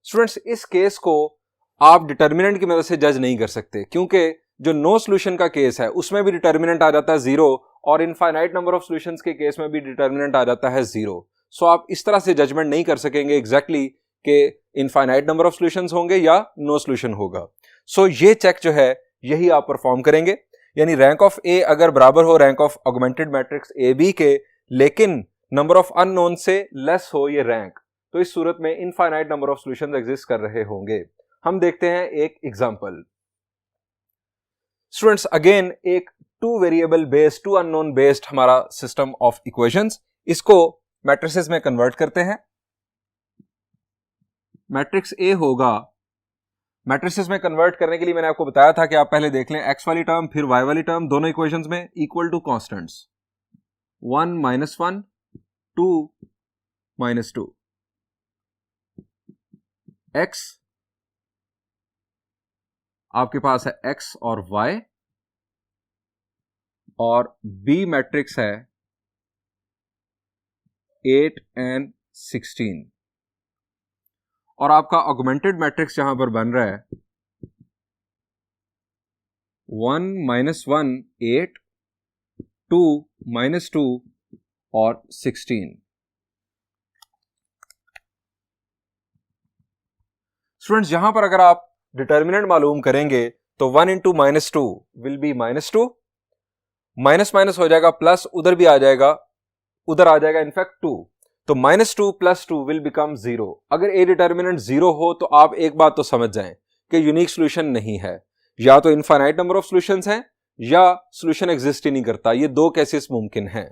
Students, इस case को आप डिटर्मिनेंट की मदद से जज नहीं कर सकते, क्योंकि जो नो सॉल्यूशन का केस है उसमें भी डिटर्मिनेंट आ जाता है 0 और इनफाइनाइट नंबर ऑफ सॉल्यूशंस के केस में भी डिटर्मिनेंट आ जाता है 0. सो आप इस तरह से जजमेंट नहीं कर सकेंगे एग्जैक्टली कि इनफाइनाइट नंबर ऑफ सॉल्यूशंस होंगे या नो सॉल्यूशन होगा। सो ये चेक जो है यही आप परफॉर्म करेंगे, यानी रैंक ऑफ ए अगर बराबर हो rank of augmented matrix A B के, लेकिन नंबर ऑफ अननोन से लेस हो ये रैंक, तो इस सूरत में infinite number of solutions exist कर रहे होंगे। हम देखते हैं एक एग्जांपल। स्टूडेंट्स अगेन एक two variable based, two unknown based हमारा सिस्टम ऑफ इक्वेशंस, इसको मैट्रिसेस में कन्वर्ट करते हैं। मैट्रिक्स ए होगा, मैट्रिसेस में कन्वर्ट करने के लिए मैंने आपको बताया था कि आप पहले देख लें एक्स वाली टर्म फिर वाई वाली टर्म, दोनों इक्वेशंस में इक्वल टू कॉन्स्टेंट्स, 1 - 1 2 - 2 एक्स, आपके पास है एक्स और वाई, और बी मैट्रिक्स है 8 and 16, और आपका ऑगमेंटेड मैट्रिक्स यहां पर बन रहा है 1 - 1 8 2 - 2 और 16। स्टूडेंट्स यहां पर अगर आप डिटर्मिनेंट मालूम करेंगे तो 1 × -2 विल बी -2, माइनस माइनस हो जाएगा प्लस, उधर भी आ जाएगा, उधर आ जाएगा इनफैक्ट 2, तो -2 + 2 विल बिकम 0। अगर ए डिटर्मिनेंट 0 हो तो आप एक बात तो समझ जाएं कि यूनिक सॉल्यूशन नहीं है, या तो इनफाइनाइट नंबर ऑफ सॉल्यूशंस हैं या सॉल्यूशन एग्जिस्ट ही नहीं करता। ये दो केसेस मुमकिन हैं।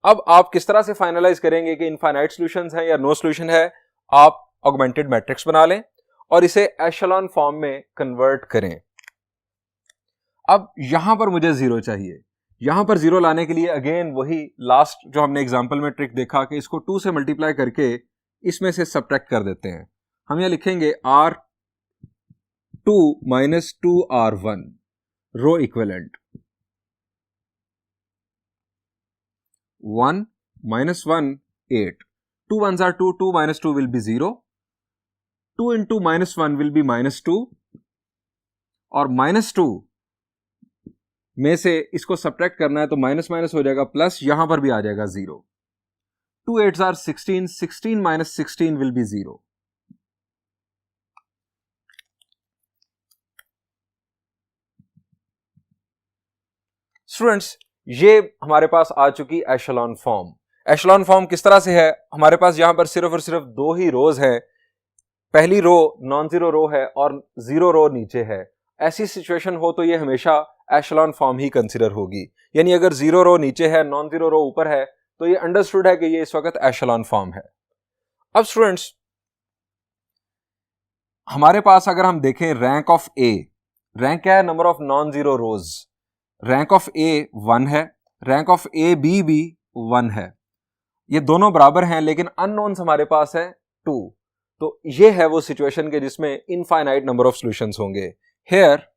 अब आप किस तरह से फाइनलाइज करेंगे कि इनफाइनाइट सॉल्यूशंस हैं या नो सॉल्यूशन है? आप ऑगमेंटेड मैट्रिक्स बना लें और इसे एशेलॉन फॉर्म में कन्वर्ट करें। अब यहां पर मुझे 0 चाहिए, यहां पर 0 लाने के लिए अगेन वही लास्ट जो हमने एग्जांपल में ट्रिक देखा कि इसको 2 से मल्टीप्लाई करके इसमें से सब्ट्रैक्ट कर देते हैं। हम यहां लिखेंगे R2 - 2R1 row equivalent, 1 - 1 8, 2 1s are 2, 2 - 2 will be 0, 2 × -1 will be -2, और -2 में से इसको सब्ट्रैक्ट करना है तो माइनस माइनस हो जाएगा प्लस, यहां पर भी आ जाएगा 0, 2 8s are 16, 16 - 16 will be 0। Students ये हमारे पास आ चुकी एशेलॉन फॉर्म। एशेलॉन फॉर्म किस तरह से है? हमारे पास यहां पर सिर्फ और सिर्फ 2 ही रोज है, पहली रो नॉन जीरो रो है और 0 रो नीचे है। ऐसी सिचुएशन हो तो ये हमेशा एशेलॉन फॉर्म ही कंसीडर होगी, यानी अगर 0 रो नीचे है नॉन जीरो रो ऊपर है तो ये अंडरस्टूड है कि ये इस वक्त एशेलॉन फॉर्म है। अब स्टूडेंट्स हमारे पास अगर हम देखें रैंक ऑफ ए, रैंक क्या है? Number of non zero rows. Rank of A 1 है, रैंक ऑफ ए बी भी 1 है, ये दोनों बराबर हैं, लेकिन अननोन्स हमारे पास है 2। तो ये है वो सिचुएशन के जिसमें इनफाइनाइट नंबर ऑफ सॉल्यूशंस होंगे। Here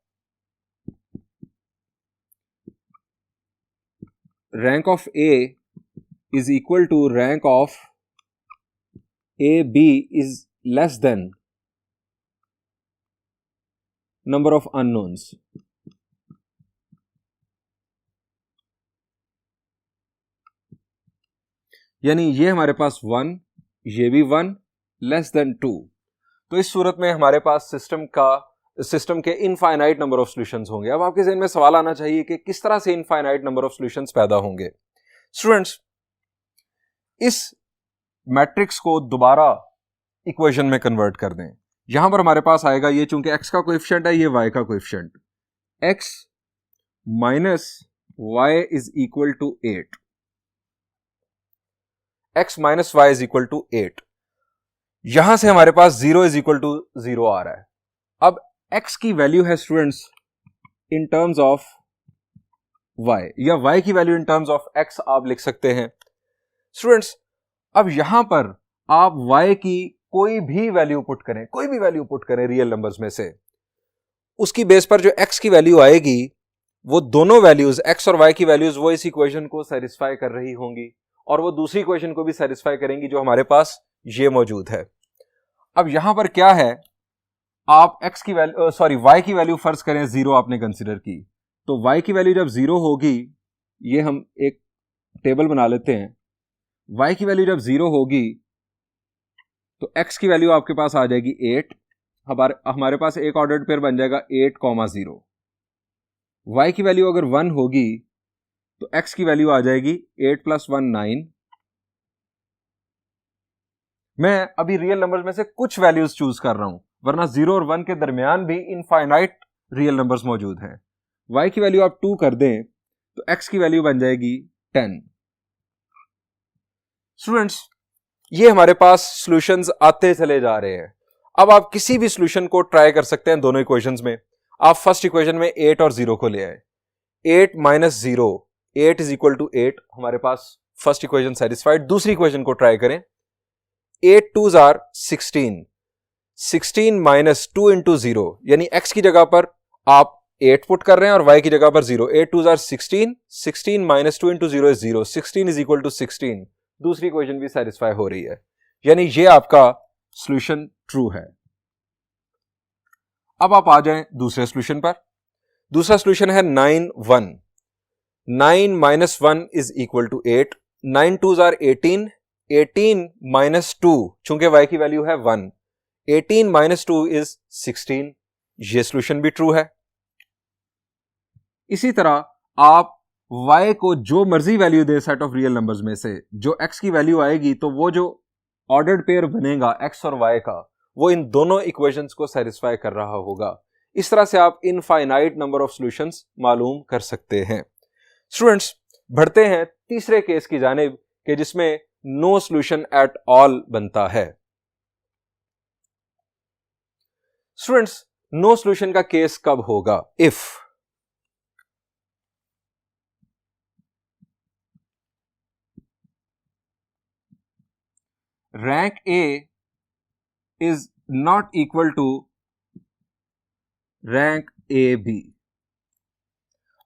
rank of A is equal to rank of AB is less than number of unknowns। यानी ये हमारे पास 1, ये भी 1, लेस देन 2। तो इस सूरत में हमारे पास सिस्टम के इनफाइनाइट नंबर ऑफ सॉल्यूशंस होंगे। अब आपके ज़हन में सवाल आना चाहिए कि किस तरह से इनफाइनाइट नंबर ऑफ सॉल्यूशंस पैदा होंगे। स्टूडेंट्स इस मैट्रिक्स को दोबारा इक्वेशन में कन्वर्ट कर दें। यहां पर हमारे पास आएगा, ये चूंकि x का कोएफिशिएंट है, ये y का coefficient, x - y is equal to 8, x - y is equal to 8। यहां से हमारे पास 0 इज इक्वल टू 0 आ रहा है। अब x की वैल्यू है students in terms of y, या y की value in terms of x आप लिख सकते हैं। स्टूडेंट्स अब यहां पर आप y की कोई भी वैल्यू पुट करें, कोई भी वैल्यू पुट करें रियल नंबर्स में से, उसकी बेस पर जो x की वैल्यू आएगी वो दोनों वैल्यूज x और y की वैल्यूज वो इस इक्वेशन को सेटिस्फाई कर रही होंगी और वो दूसरी इक्वेशन को भी सेटिस्फाई करेंगी जो हमारे पास ये मौजूद है। अब यहां पर क्या है, आप x की वैल्यू y की वैल्यू फर्ज करें 0 आपने कंसीडर की, तो y की वैल्यू जब 0 होगी, ये हम एक टेबल बना लेते हैं, y की वैल्यू जब 0 होगी तो x की वैल्यू आपके पास आ जाएगी 8, हमारे पास एक ऑर्डर्ड पेयर बन जाएगा 8,0। y की वैल्यू अगर 1 होगी तो x की वैल्यू आ जाएगी 8 + 1 9। मैं अभी रियल नंबर्स में से कुछ वैल्यूज चूज कर रहा हूं, वरना 0 और 1 के दरमियान भी इनफाइनाइट रियल नंबर्स मौजूद हैं। y की वैल्यू आप 2 कर दें तो x की वैल्यू बन जाएगी 10। स्टूडेंट्स, ये हमारे पास सॉल्यूशंस आते चले जा रहे हैं। अब आप किसी भी सॉल्यूशन को ट्राई कर सकते हैं दोनों इक्वेशंस में। आप फर्स्ट इक्वेशन में 8 और 0 को ले आए। 8 - 0, 8 = 8, हमारे पास फर्स्ट इक्वेशन सेटिस्फाइड। दूसरी इक्वेशन को ट्राई करें। 8 2s are 16, 16 - 2 × 0, यानी x की जगह पर आप 8 पुट कर रहे हैं और y की जगह पर 0। 8 2s are 16, 16 - 2 × 0 is 0, 16 = 16। दूसरी इक्वेशन भी सेटिस्फाई हो रही है, यानी ये आपका सॉल्यूशन ट्रू है। अब आप आ जाएं दूसरे सॉल्यूशन पर। दूसरा सॉल्यूशन है 9 1। 9 - 1 = 8, 9 2s are 18, 18 - 2, चूंकि y की वैल्यू है 1, 18 - 2 is 16। ये सॉल्यूशन भी ट्रू है। इसी तरह आप y को जो मर्जी value they set of real numbers में से, जो x की वैल्यू आएगी तो वो जो ऑर्डर्ड पेयर बनेगा x और y का, वो इन दोनों इक्वेशंस को सेटिस्फाई कर रहा होगा। इस तरह से आप इनफाइनाइट नंबर ऑफ सॉल्यूशंस मालूम कर सकते हैं। स्टूडेंट्स, बढ़ते हैं तीसरे केस की जानिब कि जिसमें नो सॉल्यूशन एट ऑल बनता है। स्टूडेंट्स, नो सॉल्यूशन का केस कब होगा? If rank A is not equal to rank AB।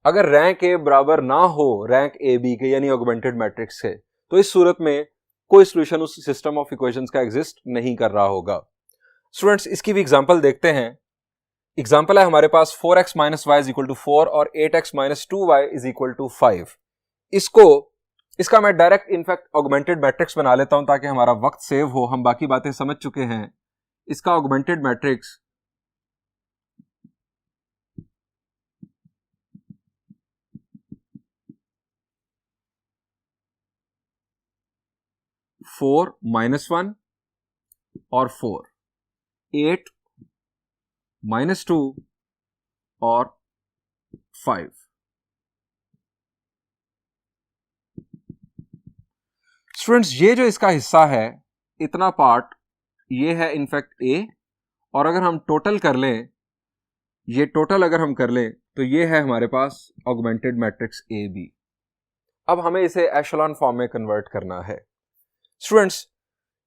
अगर रैंक ए बराबर ना हो रैंक ए बी के, यानी ऑगमेंटेड मैट्रिक्स के, तो इस सूरत में कोई सॉल्यूशन उस सिस्टम ऑफ इक्वेशंस का एग्जिस्ट नहीं कर रहा होगा। स्टूडेंट्स, इसकी भी एग्जांपल देखते हैं। एग्जांपल है हमारे पास 4x - y = 4 और 8x - 2y = 5। इसका मैं डायरेक्ट इनफैक्ट ऑगमेंटेड मैट्रिक्स बना लेता हूं ताकि हमारा वक्त सेव हो। हम बाकी बातें समझ चुके हैं। इसका ऑगमेंटेड मैट्रिक्स 4 - 1 और 4, 8 - 2 और 5। स्टूडेंट्स, ये जो इसका हिस्सा है, इतना पार्ट, ये है इनफैक्ट ए, और अगर हम टोटल कर लें, ये टोटल अगर हम कर लें तो ये है हमारे पास ऑगमेंटेड मैट्रिक्स ए बी। अब हमें इसे एशेलॉन फॉर्म में कन्वर्ट करना है। स्टूडेंट्स,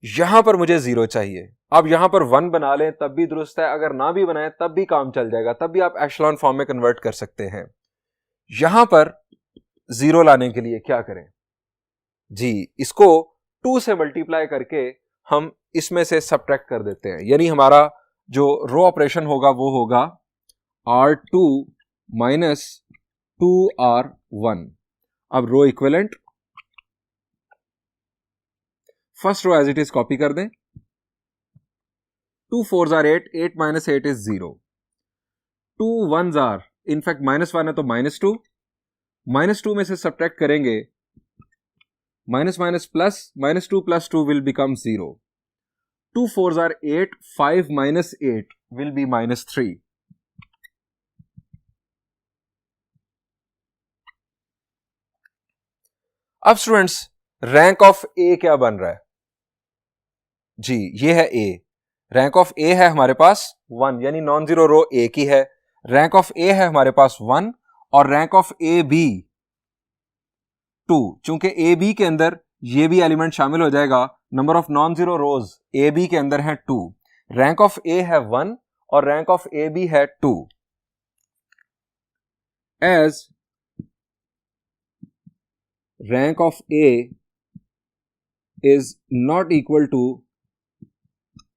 यहां पर मुझे 0 चाहिए। आप यहां पर 1 बना लें तब भी दुरुस्त है, अगर ना भी बनाएं तब भी काम चल जाएगा, तब भी आप एशेलॉन फॉर्म में कन्वर्ट कर सकते हैं। यहां पर 0 लाने के लिए क्या करें जी? इसको 2 से मल्टीप्लाई करके हम इसमें से सबट्रैक्ट कर देते हैं, यानी हमारा जो रो ऑपरेशन होगा वो होगा R2 - 2R1। अब row equivalent, first row as it is copy कर दें। 2 4s are 8, 8 - 8 is 0, 2 1s are, in fact -1 है तो -2, -2 में से सबट्रैक्ट करेंगे, -+ -2 + 2 will become 0, 2 4s are 8, 5 - 8 will be -3। अब स्टूडेंट्स, रैंक ऑफ ए क्या बन रहा है जी? ये है ए। रैंक ऑफ ए है हमारे पास 1, यानी नॉन जीरो रो ए की है। रैंक ऑफ ए है हमारे पास 1 और रैंक ऑफ ए बी 2। चूंकि ए बी के अंदर ये भी एलिमेंट शामिल हो जाएगा, number of non zero rows A B के अंदर है 2। रैंक ऑफ ए है 1 और रैंक ऑफ ए बी है 2। As rank of A is not equal to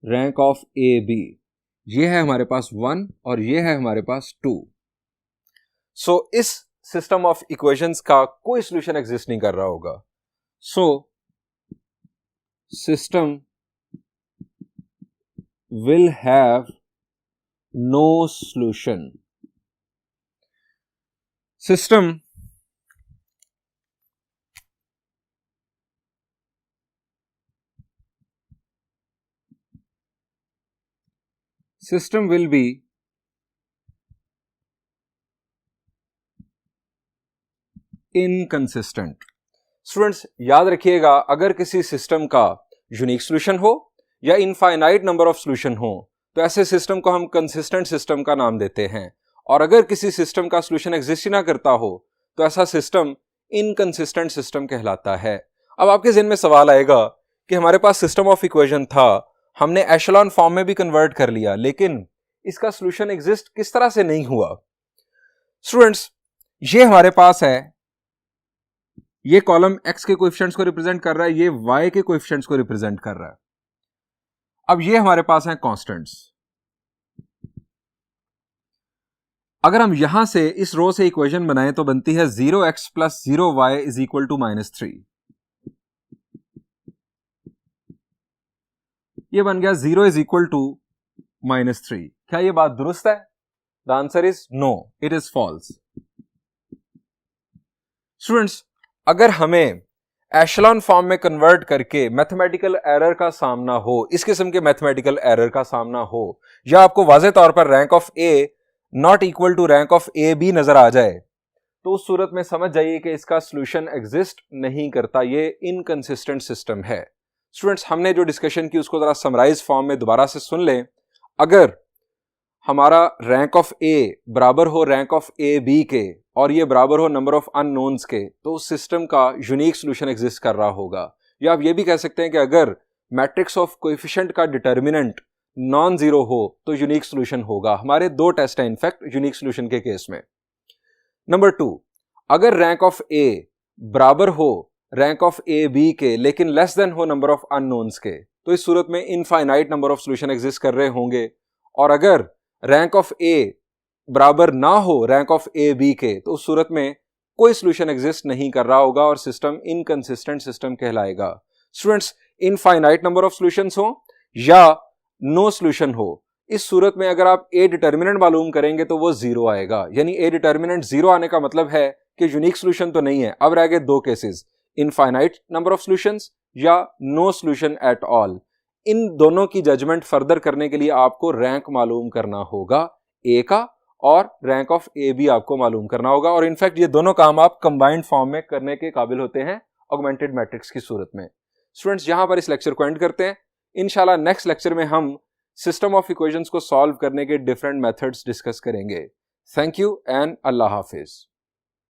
rank of A B, ये है हमारे पास 1 और ये है हमारे पास 2। सो इस सिस्टम ऑफ इक्वेशंस का कोई सॉल्यूशन एग्जिस्ट नहीं कर रहा होगा। सो system will have no solution. System will be inconsistent. Students याद रखिएगा, अगर किसी सिस्टम का यूनिक सॉल्यूशन हो या इनफाइनाइट नंबर ऑफ सॉल्यूशन हो तो ऐसे सिस्टम को हम कंसिस्टेंट सिस्टम का नाम देते हैं. और अगर किसी सिस्टम का सॉल्यूशन एग्जिस्ट ही ना करता हो तो ऐसा सिस्टम इनकंसिस्टेंट सिस्टम कहलाता है. अब आपके ज़हन में सवाल आएगा कि हमारे पास सिस्टम ऑफ इक्वेशन था, हमने एशेलॉन फॉर्म में भी कन्वर्ट कर लिया, लेकिन इसका सॉल्यूशन एग्जिस्ट किस तरह से नहीं हुआ. स्टूडेंट्स ये हमारे पास है, ये कॉलम x के कोएफिशिएंट्स को रिप्रेजेंट कर रहा है, ये y के कोएफिशिएंट्स को रिप्रेजेंट कर रहा है. अब ये हमारे पास हैं कांस्टेंट्स. अगर हम यहां से इस रो से इक्वेशन बनाएं तो बनती है 0x plus 0y is equal to -3. ये बन गया 0 इज इक्वल टू -3. क्या ये बात दुरुस्त है? The answer is no, it is false. Students अगर हमें एशेलॉन फॉर्म में कन्वर्ट करके मैथमेटिकल एरर का सामना हो, इस किस्म के मैथमेटिकल एरर का सामना हो, या आपको वाज़े तौर पर rank of A not equal to rank of A B नजर आ जाए, तो उस सूरत में समझ जाइए कि इसका सॉल्यूशन एग्जिस्ट नहीं करता, ये इनकंसिस्टेंट सिस्टम है. स्टूडेंट्स हमने जो डिस्कशन की उसको जरा समराइज फॉर्म में दोबारा से सुन लें. अगर हमारा रैंक ऑफ ए बराबर हो रैंक ऑफ ए बी के और ये बराबर हो नंबर ऑफ अननोन्स के, तो उस सिस्टम का यूनिक सॉल्यूशन एग्जिस्ट कर रहा होगा. या आप ये भी कह सकते हैं कि अगर मैट्रिक्स ऑफ कोएफिशिएंट का डिटर्मिनेंट नॉन जीरो हो तो यूनिक सॉल्यूशन होगा. हमारे दो टेस्ट हैं इनफैक्ट यूनिक सॉल्यूशन के केस में. नंबर 2, अगर रैंक ऑफ ए बराबर हो रैंक ऑफ ए बी के लेकिन लेस देन हो नंबर ऑफ अननोन्स के, तो इस सूरत में infinite number of solution exist कर रहे होंगे. और अगर रैंक ऑफ ए बराबर ना हो रैंक ऑफ ए बी के, तो उस सूरत में कोई सॉल्यूशन एग्जिस्ट नहीं कर रहा होगा और सिस्टम इनकंसिस्टेंट सिस्टम कहलाएगा. Students infinite number of solutions हो या नो सॉल्यूशन हो, इस सूरत में अगर आप ए डिटर्मिनेंट मालूम करेंगे तो वो जीरो आएगा. यानी ए डिटर्मिनेंट जीरो आने का मतलब है कि यूनिक सॉल्यूशन तो नहीं है. अब रह गए दो cases, infinite number of solutions या नो सॉल्यूशन एट ऑल. इन दोनों की जजमेंट फर्दर करने के लिए आपको रैंक मालूम करना होगा ए का और रैंक ऑफ ए बी आपको मालूम करना होगा. और इनफैक्ट ये दोनों काम आप कंबाइंड फॉर्म में करने के काबिल होते हैं ऑगमेंटेड मैट्रिक्स की सूरत में. स्टूडेंट्स यहां पर इस लेक्चर को एंड करते हैं. इंशाल्लाह नेक्स्ट लेक्चर में हम सिस्टम ऑफ इक्वेशंस को सॉल्व करने के डिफरेंट मेथड्स डिस्कस करेंगे. Thank you and Allah Hafiz.